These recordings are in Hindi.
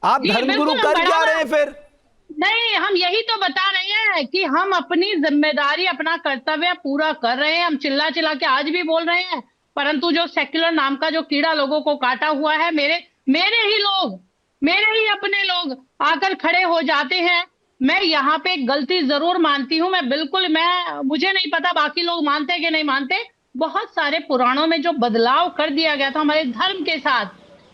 आप धर्मगुरु कर क्या रहे हैं फिर? नहीं, हम यही तो बता रहे हैं कि हम अपनी जिम्मेदारी, अपना कर्तव्य पूरा कर रहे हैं। हम चिल्ला चिल्ला के आज भी बोल रहे हैं, परंतु जो सेक्युलर नाम का जो कीड़ा लोगों को काटा हुआ है, मेरे मेरे ही लोग, मेरे ही अपने लोग आकर खड़े हो जाते हैं। मैं यहाँ पे गलती जरूर मानती हूँ, मैं बिल्कुल, मुझे नहीं पता बाकी लोग मानते कि नहीं मानते। बहुत सारे पुराणों में जो बदलाव कर दिया गया था हमारे धर्म के साथ,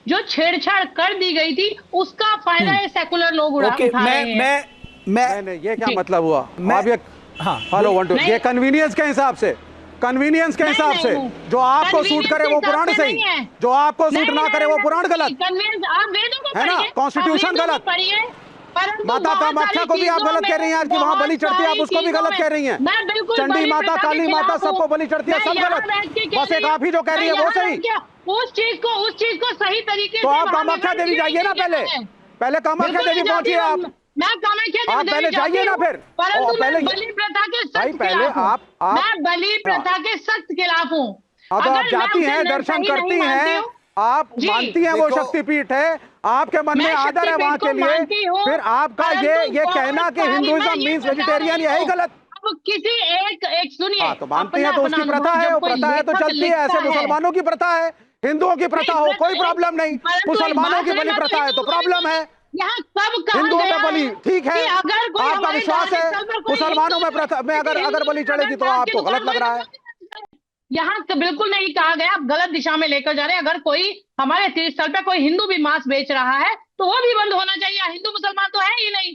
जो छेड़छाड़ कर दी गई थी, उसका फायदा ये सेकुलर लोग उठा रहे हैं। नहीं, ये क्या मतलब हुआ? आप ये हाँ, हेलो वन टू, ये कन्वीनियंस के हिसाब से, कन्वीनियंस के हिसाब से जो आपको सूट करे वो पुराण सही, जो आपको सूट ना करे वो पुराण गलत है ना, कॉन्स्टिट्यूशन गलत। माता कामाख्या को भी आप गलत कह रही हैं आज कि वहां बलि चढ़ती है, आप उसको भी गलत कह रही हैं। चंडी माता, काली माता, सबको बलि चढ़ती है, सब गलत। बस एक आप ही जो कह रही है वो सही। उस चीज को सही तरीके तो आप कामाख्या देवी जाइए ना, पहले कामाख्या देवी पहुंचिए आप। मैं कामाख्या आप पहले जाइए ना फिर। पहले बलि प्रथा के सख्त खिलाफ हूं। मैं बलि प्रथा के सख्त खिलाफ हूँ। तो आप जाती हैं, दर्शन करती हैं, आप मानती हैं वो शक्तिपीठ है, आपके मन में आदर है वहां के लिए, फिर आपका ये कहना कि हिंदुइज्म मींस वेजिटेरियन, यही गलत। किसी एक सुनिए, तो मानती है तो उसकी प्रथा है, वो प्रथा है तो चलती है। ऐसे मुसलमानों की प्रथा है, हिंदुओं की प्रथा हो कोई प्रॉब्लम नहीं, मुसलमानों की बलि प्रथा है तो प्रॉब्लम है। यहाँ सब हिंदुओं में बलि ठीक है, आपका विश्वास है, मुसलमानों में प्रथा में अगर बलि चढ़ेगी तो आपको गलत लग रहा है। यहाँ तो बिल्कुल नहीं कहा गया, आप गलत दिशा में लेकर जा रहे हैं। अगर कोई हमारे तीर्थ स्थल पे कोई हिंदू भी मांस बेच रहा है तो वो भी बंद होना चाहिए। हिंदू मुसलमान तो है ही नहीं,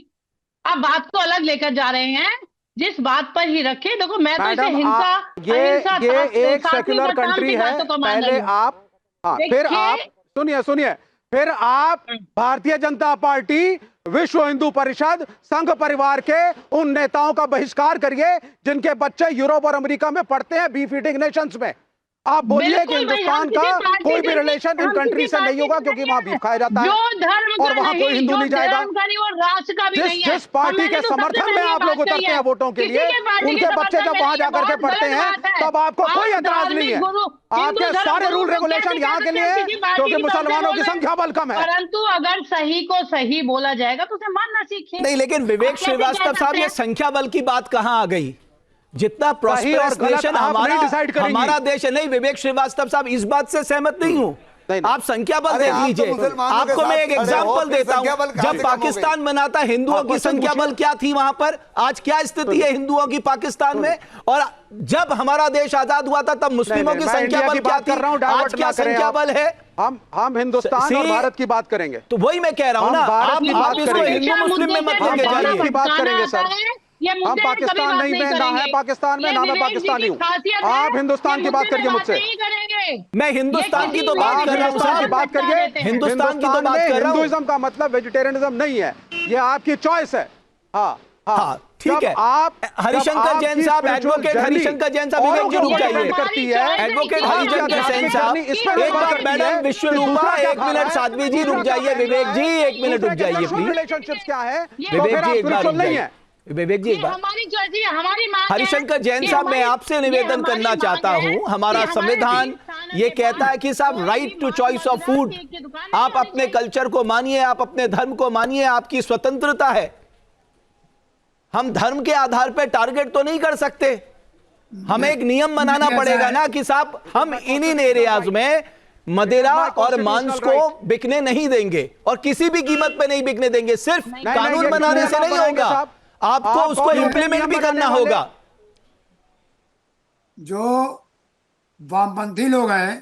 आप बात को अलग लेकर जा रहे हैं। जिस बात पर ही रखे, देखो मैं तो इसे हिंसा, ये एक सेक्युलर कंट्री है। पहले आप फिर आप सुनिए, फिर आप भारतीय जनता पार्टी, विश्व हिंदू परिषद, संघ परिवार के उन नेताओं का बहिष्कार करिए जिनके बच्चे यूरोप और अमेरिका में पढ़ते हैं बी फीडिंग नेशंस में। आप बोलिए कि हिंदुस्तान का कोई भी रिलेशन इन कंट्री से नहीं होगा क्योंकि वहां बीफ खाया जाता है और वहां कोई हिंदू नहीं जाएगा। जिस पार्टी के समर्थन में आप लोग उतरते हैं वोटों के लिए, उनके बच्चे जब वहां जाकर के पढ़ते हैं तब आपको कोई ऐतराज नहीं है। आपके सारे रूल रेगुलेशन यहाँ के लिए क्योंकि मुसलमानों की संख्या बल कम है। परंतु अगर सही को सही बोला जाएगा तो उसे मानना सीखिए। नहीं, लेकिन विवेक श्रीवास्तव साहब, ये संख्या बल की बात कहां आ गई? जितना प्रॉस्पेरस नेशन हमारा देश है। नहीं विवेक श्रीवास्तव साहब, इस बात से सहमत नहीं हूं। आप संख्या बल देख लीजिए। आपको मैं एक एग्जांपल देता हूं। जब पाकिस्तान बना था, हिंदुओं की संख्या बल क्या थी वहां पर? आज क्या स्थिति है हिंदुओं की पाकिस्तान में? और जब हमारा देश आजाद हुआ था तब मुस्लिमों की संख्या बल क्या थी? आज क्या संख्या बल है? हम हिंदुस्तान और भारत की बात करेंगे। तो वही मैं कह रहा हूं ना, आप इसको हिंदू मुस्लिम में मत लेके जाइए। की बात करेंगे सर, हम पाकिस्तान नहीं में, ना है पाकिस्तान में, ना मैं पाकिस्तानी हूँ। आप हिंदुस्तान की बात करिए मुझसे। मैं हिंदुस्तान की तो बात कर रहा हूँ, हिंदुस्तान की बात करिए। हिंदुस्तान की तो बात कर रहा हूँ। हिंदुइज्म का मतलब वेजिटेरियनिज्म नहीं है, ये आपकी चॉइस है। हाँ, ठीक है। आप हरिशंकर जैन साहब, एडवोकेट हरिशंकर जैन साहब, विवेक जी रुक जाइए। एडवोकेट हरिशंकर जैन साहब, एक बार मैडम विश्वरूपा, एक मिनट साध्वी जी रुक जाइए। विवेक जी एक मिनट रुक जाइए प्लीज। रिलेशनशिप्स क्या है? विवेक जी एक बार रुक जाइए। विवेक जी एक बार, हमारी हरिशंकर जैन साहब, मैं आपसे निवेदन करना चाहता हूं। हमारा संविधान ये कहता है कि साहब right to choice of food. आप अपने कल्चर को मानिए, आप अपने धर्म को मानिए, आपकी स्वतंत्रता है। हम धर्म के आधार पर टारगेट तो नहीं कर सकते। हमें एक नियम बनाना पड़ेगा ना कि साहब हम इन एरियाज में मदिरा और मांस को बिकने नहीं देंगे और किसी भी कीमत पे नहीं बिकने देंगे। सिर्फ कानून बनाने से नहीं होगा, आपको उसको इंप्लीमेंट भी करना होगा। जो वामपंथी लोग हैं,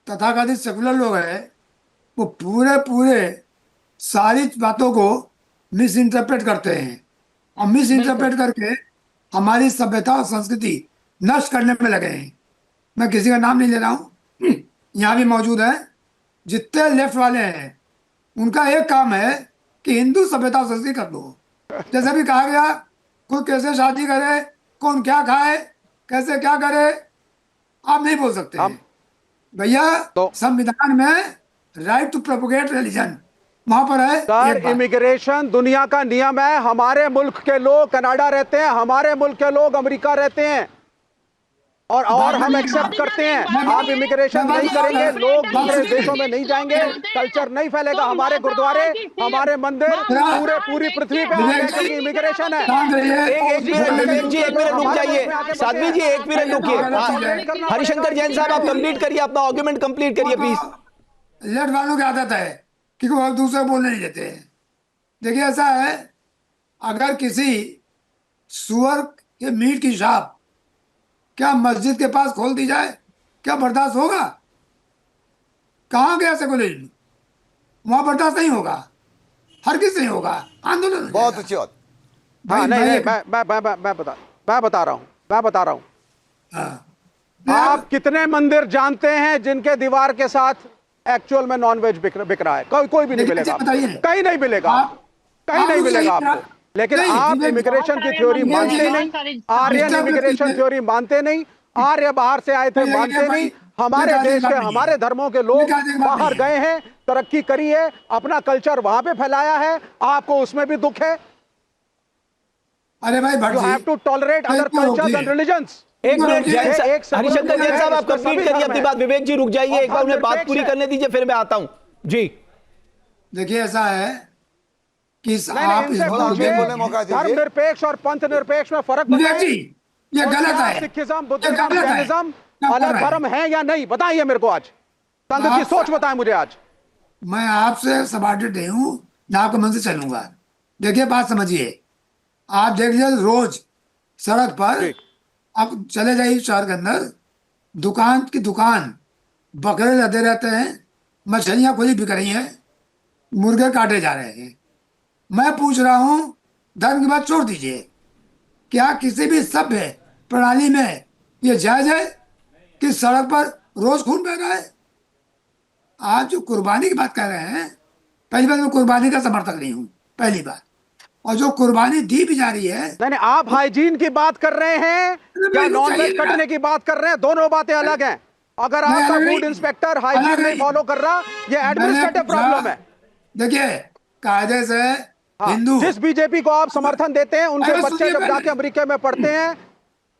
तथाकथित सेकुलर लोग हैं, वो पूरे सारी बातों को मिस इंटरप्रेट करते हैं और मिस इंटरप्रेट करके हमारी सभ्यता और संस्कृति नष्ट करने में लगे हैं। मैं किसी का नाम नहीं ले रहा हूँ, यहाँ भी मौजूद है। जितने लेफ्ट वाले हैं उनका एक काम है कि हिंदू सभ्यता और संस्कृति कर दो। जैसे भी कहा गया, कोई कैसे शादी करे, कौन क्या खाए, कैसे क्या करे, आप नहीं बोल सकते भैया। तो संविधान में राइट टू प्रोपोगेट रिलीजन वहां पर है। सर, इमिग्रेशन दुनिया का नियम है। हमारे मुल्क के लोग कनाडा रहते हैं, हमारे मुल्क के लोग अमेरिका रहते हैं। और हम एक्सेप्ट करते हैं। आप इमिग्रेशन नहीं करेंगे, लोग दूसरे देशों में नहीं जाएंगे, कल्चर नहीं फैलेगा। हमारे गुरुद्वारे, हमारे मंदिर पूरी पृथ्वी पे आ गए क्योंकि इमिग्रेशन है। एक मिनट विवेक जी, 1 मिनट रुक जाइए। साध्वी जी 1 मिनट रुकिए। हरिशंकर जैन साहब आप कंप्लीट करिए, अपना आर्गुमेंट कंप्लीट करिए प्लीज। लेट वालों की आदत है कि वो दूसरे को बोलने नहीं देते हैं। देखिए ऐसा है, अगर किसी सुअर के मीट की शॉप क्या मस्जिद के पास खोल दी जाए, क्या बर्दाश्त होगा? कहाँ गया सेकुलरिज्म? वहां बर्दाश्त नहीं होगा, हर किस नहीं होगा, आंदोलन हो बहुत जाएगा। अच्छी बात। हाँ, नहीं, मैं बता रहा हूँ। हाँ। आप कितने मंदिर जानते हैं जिनके दीवार के साथ एक्चुअल में नॉनवेज बिक रहा है? कोई भी नहीं मिलेगा आपको। कहीं नहीं मिलेगा, कहीं नहीं मिलेगा आपको। लेकिन आप इमिग्रेशन की थ्योरी मानते नहीं, आर्यन इमिग्रेशन थ्योरी मानते नहीं, आर्य बाहर से आए थे मानते नहीं। हमारे देश के, हमारे धर्मों के लोग बाहर गए हैं, तरक्की करी है, अपना कल्चर वहां पे फैलाया है, आपको उसमें भी दुख है। अरे भाई you have to tolerate other cultures and religions. एक मिनट हरिशंकर जैन साहब आप कंप्लीट करिए अपनी बात। विवेक जी रुक जाइए, एक बार उन्हें बात पूरी करने दीजिए, फिर मैं आता हूं जी। देखिए ऐसा है कि आप धर्मनिरपेक्ष और पंथ निरपेक्ष में फर्क विवेक जी, ये गलत है। सिखिज्म, बुद्धिज्म, जैनिज्म अलग धर्म है या नहीं? बताइए मेरे को, आज संघ की सोच बताएं मुझे। आज मैं आपसे सबॉर्डिनेट नहीं हूं, ना आपके मन से चलूंगा। देखिए बात समझिए, आप देख लीजिए रोज सड़क पर आप चले जाइए शहर के अंदर, दुकान की दुकान बकरे लदे रहते हैं, मछलियां खुली बिक रही हैं, मुर्गे काटे जा रहे हैं। मैं पूछ रहा हूं, धर्म की बात छोड़ दीजिए, क्या किसी भी सभ्य प्रणाली में ये जायज है कि सड़क पर रोज खून बह रहा है? आज जो कुर्बानी की बात कर रहे हैं, पहली बात मैं कुर्बानी का समर्थक नहीं हूं, पहली बात। और जो कुर्बानी दी भी जा रही है, नहीं, आप हाइजीन की बात कर रहे हैं या नॉनवेज कटने की बात कर रहे हैं? दोनों बातें अलग हैं। अगर आपका फूड इंस्पेक्टर हाइजीन नहीं फॉलो कर रहा, ये एडमिनिस्ट्रेटिव प्रॉब्लम है। देखिए कायदे से हिंदू, जिस बीजेपी को आप समर्थन देते हैं, उनके बच्चे जब जाके अमेरिका में पढ़ते हैं,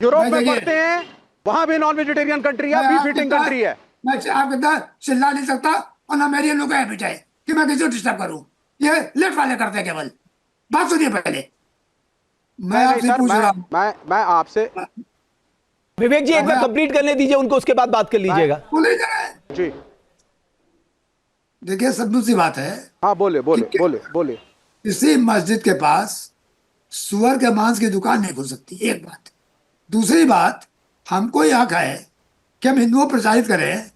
यूरोप में पढ़ते हैं, वहां भी नॉन वेजिटेरियन कंट्री है, बीफ ईटिंग कंट्री है। मैं आपके अंदर चिल्ला नहीं सकता और ना मेरी लोग हैबिट है कि मैं किसी को डिस्टर्ब करूं। ये लेफ्ट वाले करते हैं केवल। बात सुनिए पहले, मैं आपसे पूछ रहा हूं। मैं आपसे विवेक जी एक बार कंप्लीट करने दीजिए उनको, उसके बाद बात कर लीजिएगा जी। देखिए सब्दू सी बात है। हाँ बोले। किसी मस्जिद के पास सुअर के मांस की दुकान नहीं खुल सकती, एक बात। दूसरी बात, हमको यह हक है कि हम हिंदुओं प्रचारित करें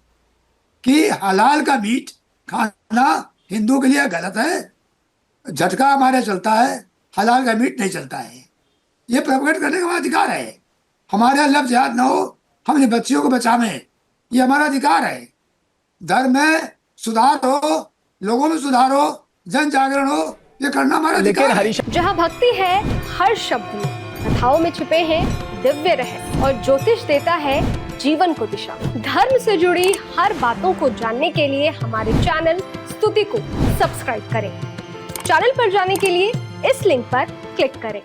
कि हलाल का मीट खाना हिंदुओं के लिए गलत है, झटका हमारे चलता है, हलाल का मीट नहीं चलता है। ये प्रोपेगेट करने का हमारा अधिकार है। हमारे लफ्ज याद ना हो, हम अपनी बच्चियों को बचावें, ये हमारा अधिकार है। धर्म में सुधार हो, लोगों में सुधार हो, जन जागरण हो, ये करना हमारा अधिकार है। जहाँ भक्ति है हर शब्द में, कथाओं में छुपे हैं दिव्य रहस्य और ज्योतिष देता है जीवन को दिशा। धर्म से जुड़ी हर बातों को जानने के लिए हमारे चैनल स्तुति को सब्सक्राइब करें। चैनल पर जाने के लिए इस लिंक पर क्लिक करें।